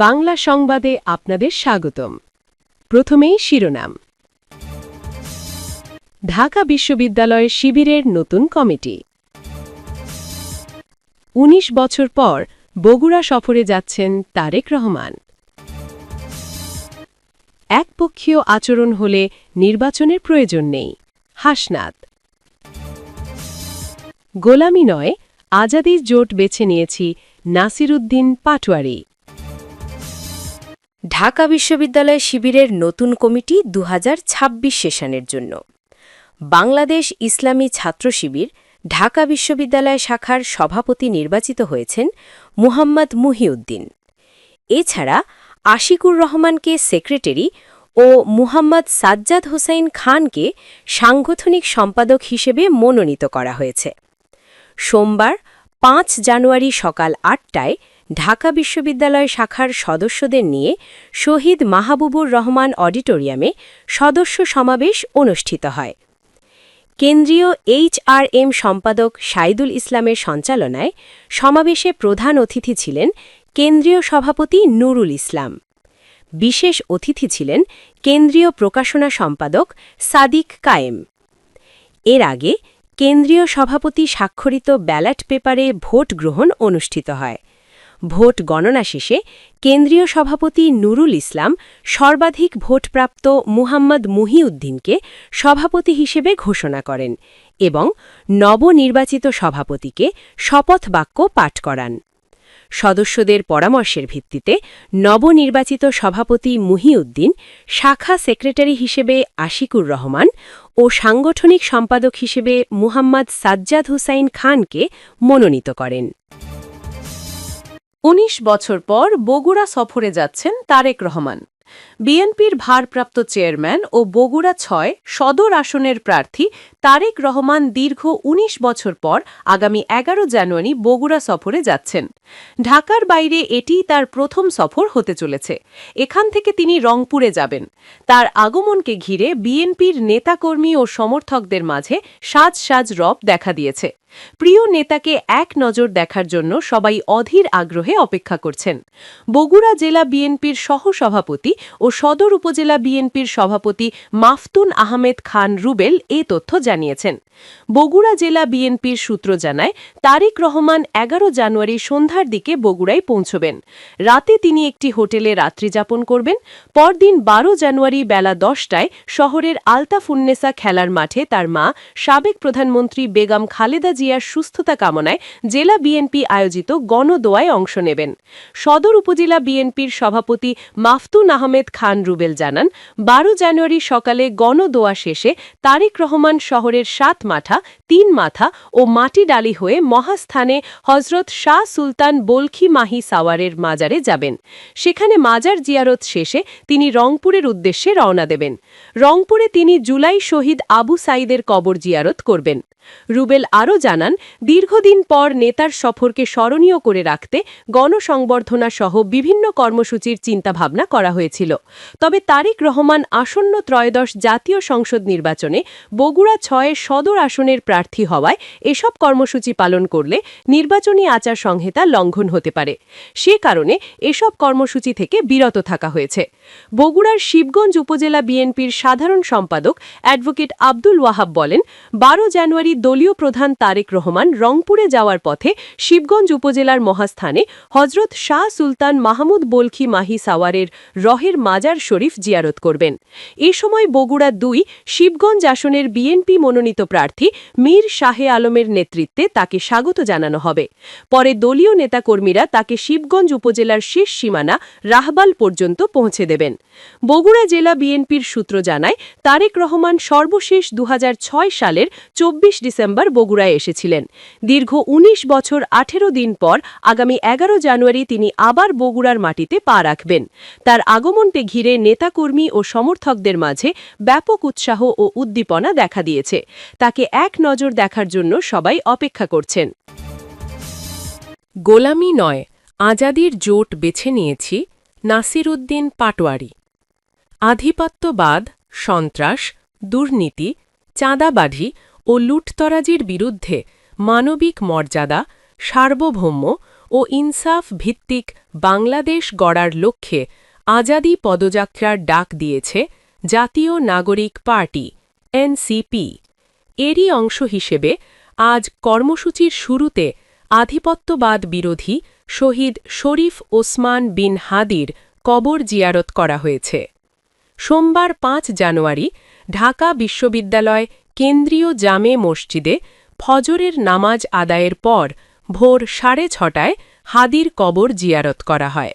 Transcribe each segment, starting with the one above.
বাংলা সংবাদে আপনাদের স্বাগতম। প্রথমেই শিরোনাম। ঢাকা বিশ্ববিদ্যালয় শিবিরের নতুন কমিটি। ১৯ বছর পর বগুড়া সফরে যাচ্ছেন তারেক রহমান। একপক্ষীয় আচরণ হলে নির্বাচনের প্রয়োজন নেই, হাসনাত। গোলামি নয়, আজাদির জোট বেছে নিয়েছি, নাসিরউদ্দিন পাটোয়ারি। ঢাকা বিশ্ববিদ্যালয় শিবিরের নতুন কমিটি ২০২৬ সেশনের জন্য। বাংলাদেশ ইসলামী ছাত্র শিবির ঢাকা বিশ্ববিদ্যালয় শাখার সভাপতি নির্বাচিত হয়েছেন মুহাম্মদ মুহিউদ্দিন। এছাড়া আশিকুর রহমানকে সেক্রেটারি ও মুহাম্মদ সাজ্জাদ হোসাইন খানকে সাংগঠনিক সম্পাদক হিসেবে মনোনীত করা হয়েছে। সোমবার ৫ জানুয়ারি সকাল ৮টায় ঢাকা বিশ্ববিদ্যালয় শাখার সদস্যদের নিয়ে শহীদ মাহবুবুর রহমান অডিটোরিয়ামে সদস্য সমাবেশ অনুষ্ঠিত হয়। কেন্দ্রীয় HRM সম্পাদক সাইদুল ইসলামের সঞ্চালনায় সমাবেশে প্রধান অতিথি ছিলেন কেন্দ্রীয় সভাপতি নুরুল ইসলাম। বিশেষ অতিথি ছিলেন কেন্দ্রীয় প্রকাশনা সম্পাদক সাদিক কায়েম। এর আগে কেন্দ্রীয় সভাপতি স্বাক্ষরিত ব্যালট পেপারে ভোট গ্রহণ অনুষ্ঠিত হয়। ভোট গণনা শেষে কেন্দ্রীয় সভাপতি নুরুল ইসলাম সর্বাধিক ভোটপ্রাপ্ত মুহাম্মদ মুহিউদ্দিনকে সভাপতি হিসেবে ঘোষণা করেন এবং নবনির্বাচিত সভাপতিকে শপথ বাক্য পাঠ করান। সদস্যদের পরামর্শের ভিত্তিতে নবনির্বাচিত সভাপতি মুহিউদ্দিন শাখা সেক্রেটারি হিসেবে আশিকুর রহমান ও সাংগঠনিক সম্পাদক হিসেবে মুহাম্মদ সাজ্জাদ হোসাইন খানকে মনোনীত করেন। ১৯ বছর পর বগুড়া সফরে যাচ্ছেন তারেক রহমান। বিএনপির ভারপ্রাপ্ত চেয়ারম্যান ও বগুড়া ৬ সদর আসনের প্রার্থী তারেক রহমান দীর্ঘ ১৯ বছর পর আগামী ১১ জানুয়ারি বগুড়া সফরে যাচ্ছেন। ঢাকার বাইরে এটিই তার প্রথম সফর হতে চলেছে। এখান থেকে তিনি রংপুরে যাবেন। তার আগমনকে ঘিরে বিএনপির নেতাকর্মী ও সমর্থকদের মাঝে সাজ সাজ রব দেখা দিয়েছে। প্রিয় নেতাকে এক নজর দেখার জন্য সবাই অধীর আগ্রহে অপেক্ষা করছেন। বগুড়া জেলা বিএনপির সহসভাপতি ও সদর উপজেলা বিএনপির সভাপতি মাফতুন আহমেদ খান রুবেল এ তথ্য জানিয়েছেন। বগুড়া জেলা বিএনপির সূত্র জানায়, তারেক রহমান ১১ জানুয়ারি সন্ধ্যার দিকে বগুড়ায় পৌঁছবেন। রাতে তিনি একটি হোটেলে রাত্রিযাপন করবেন। পরদিন ১২ জানুয়ারি বেলা ১০টায় শহরের আলতাফুন্নেসা খেলার মাঠে তার মা সাবেক প্রধানমন্ত্রী বেগম খালেদা জিয়ার সুস্থতা কামনায় জেলা বিএনপি আয়োজিত গণদোয়ায় অংশ নেবেন। সদর উপজেলা বিএনপির সভাপতি মাফতুন আহমেদ খান রুবেল জানান, ১২ জানুয়ারি সকালে গণদোয়া শেষে তারেক রহমান শহরের ৭ মাথা, ৩ মাথা ও মাটিডালি হয়ে মহাস্থানে হজরত শাহ সুলতান বলখি মাহি সাওয়ারের মাজারে যাবেন। সেখানে মাজার জিয়ারত শেষে তিনি রংপুরের উদ্দেশ্যে রওনা দেবেন। রংপুরে তিনি জুলাই শহীদ আবু সাইদের কবর জিয়ারত করবেন। রুবেল আরও জানান, দীর্ঘদিন পর নেতার সফরকে স্মরণীয় করে রাখতে গণসংবর্ধনা সহ বিভিন্ন কর্মসূচির চিন্তাভাবনা করা হয়েছিল। তবে তারেক রহমান আসন্ন ত্রয়োদশ জাতীয় সংসদ নির্বাচনে বগুড়া ৬ সদর আসনের প্রার্থী হওয়ায় এসব কর্মসূচি পালন করলে নির্বাচনী আচার সংহিতা লঙ্ঘন হতে পারে। সে কারণে এসব কর্মসূচি থেকে বিরত থাকা হয়েছে। বগুড়ার শিবগঞ্জ উপজেলা বিএনপির সাধারণ সম্পাদক অ্যাডভোকেট আব্দুল ওয়াহাব বলেন, ১২ জানুয়ারি দলীয় প্রধান তারেক রহমান রংপুরে যাওয়ার পথে শিবগঞ্জ উপজেলার মহাস্থানে হজরত শাহ সুলতান মাহমুদ বলখি মাহি সাওয়ারের রহের মাজার শরীফ জিয়ারত করবেন। এ সময় বগুড়া ২ শিবগঞ্জ আসনের বিএনপি মনোনীত প্রার্থী মীর শাহে আলমের নেতৃত্বে তাকে স্বাগত জানানো হবে। পরে দলীয় নেতাকর্মীরা তাকে শিবগঞ্জ উপজেলার শেষ সীমানা রাহবাল পর্যন্ত পৌঁছে দেবেন। বগুড়া জেলা বিএনপির সূত্র জানায়, তারেক রহমান সর্বশেষ ২০০৬ সালের ২৪ ডিসেম্বর বগুড়ায় এসেছিলেন। দীর্ঘ ১৯ বছর ১৮ দিন পর আগামী ১১ জানুয়ারি তিনি আবার বগুড়ার মাটিতে পা রাখবেন। তার আগমনকে ঘিরে নেতাকর্মী ও সমর্থকদের মাঝে ব্যাপক উৎসাহ ও উদ্দীপনা দেখা দিয়েছে। তাকে এক নজর দেখার জন্য সবাই অপেক্ষা করছেন। গোলামি নয়, আজাদির জোট বেছে নিয়েছি, নাসিরউদ্দিন পাটোয়ারি। আধিপত্যবাদ, সন্ত্রাস, দুর্নীতি, চাঁদাবাজি ও লুটতরাজির বিরুদ্ধে মানবিক মর্যাদা, সার্বভৌম ও ইনসাফ ভিত্তিক বাংলাদেশ গড়ার লক্ষ্যে আজাদী পদযাত্রার ডাক দিয়েছে জাতীয় নাগরিক পার্টি এনসিপি। এরই অংশ হিসেবে আজ কর্মসূচির শুরুতে আধিপত্যবাদ বিরোধী শহীদ শরীফ ওসমান বিন হাদির কবর জিয়ারত করা হয়েছে। সোমবার ৫ জানুয়ারি ঢাকা বিশ্ববিদ্যালয় কেন্দ্রীয় জামে মসজিদে ফজরের নামাজ আদায়ের পর ভোর ৬:৩০টায় হাদির কবর জিয়ারত করা হয়।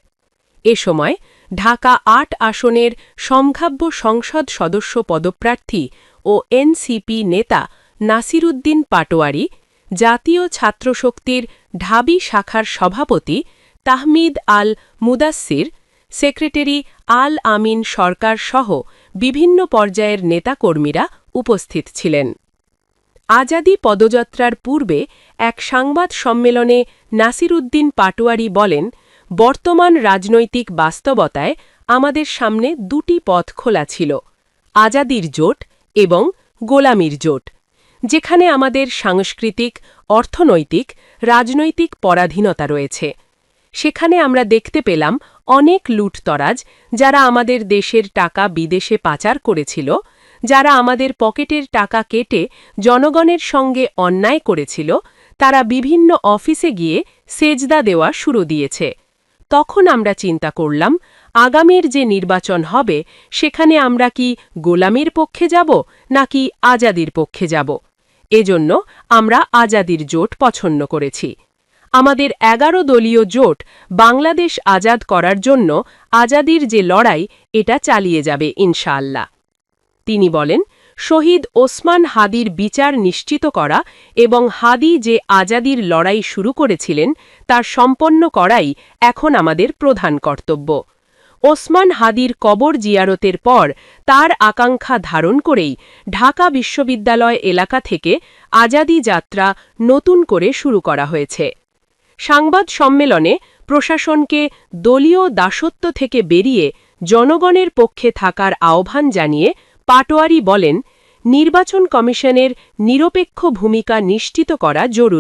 এ সময় ঢাকা ৮ আসনের সম্ভাব্য সংসদ সদস্য পদপ্রার্থী ও এনসিপি নেতা নাসিরুদ্দিন পাটোয়ারি, জাতীয় ছাত্রশক্তির ঢাবি শাখার সভাপতি তাহমিদ আল মুদাস্সির, সেক্রেটারি আল আমিন সরকার সহ বিভিন্ন পর্যায়ের নেতাকর্মীরা উপস্থিত ছিলেন। আজাদী পদযাত্রার পূর্বে এক সংবাদ সম্মেলনে নাসিরুদ্দিন পাটোয়ারি বলেন, বর্তমান রাজনৈতিক বাস্তবতায় আমাদের সামনে দুটি পথ খোলা ছিল, আজাদীর জোট এবং গোলামির জোট, যেখানে আমাদের সাংস্কৃতিক, অর্থনৈতিক, রাজনৈতিক পরাধীনতা রয়েছে। সেখানে আমরা দেখতে পেলাম অনেক লুটতরাজ, যারা আমাদের দেশের টাকা বিদেশে পাচার করেছিল, যারা আমাদের পকেটের টাকা কেটে জনগণের সঙ্গে অন্যায় করেছিল, তারা বিভিন্ন অফিসে গিয়ে সেজদা দেওয়া শুরু দিয়েছে। তখন আমরা চিন্তা করলাম, আগামীর যে নির্বাচন হবে সেখানে আমরা কি গোলামির পক্ষে যাব নাকি আজাদীর পক্ষে যাব? এজন্য আমরা আজাদীর জোট পছন্দ করেছি। আমাদের ১১ দলীয় জোট বাংলাদেশ আজাদ করার জন্য আজাদীর যে লড়াই, এটা চালিয়ে যাবে ইনশাআল্লাহ। তিনি বলেন, শহীদ ওসমান হাদির বিচার নিশ্চিত করা এবং হাদি যে আজাদীর লড়াই শুরু করেছিলেন তার সম্পন্ন করাই এখন আমাদের প্রধান কর্তব্য। ওসমান হাদির কবর জিয়ারতের পর তার আকাঙ্ক্ষা ধারণ করেই ঢাকা বিশ্ববিদ্যালয় এলাকা থেকে আজাদী যাত্রা নতুন করে শুরু করা হয়েছে। সংবাদ সম্মেলনে প্রশাসনকে দলীয় দাসত্ব থেকে বেরিয়ে জনগণের পক্ষে থাকার আহ্বান জানিয়ে পাটোয়ারি বলেন, নির্বাচন কমিশনের নিরপেক্ষ ভূমিকা নিশ্চিত করা জরুরি।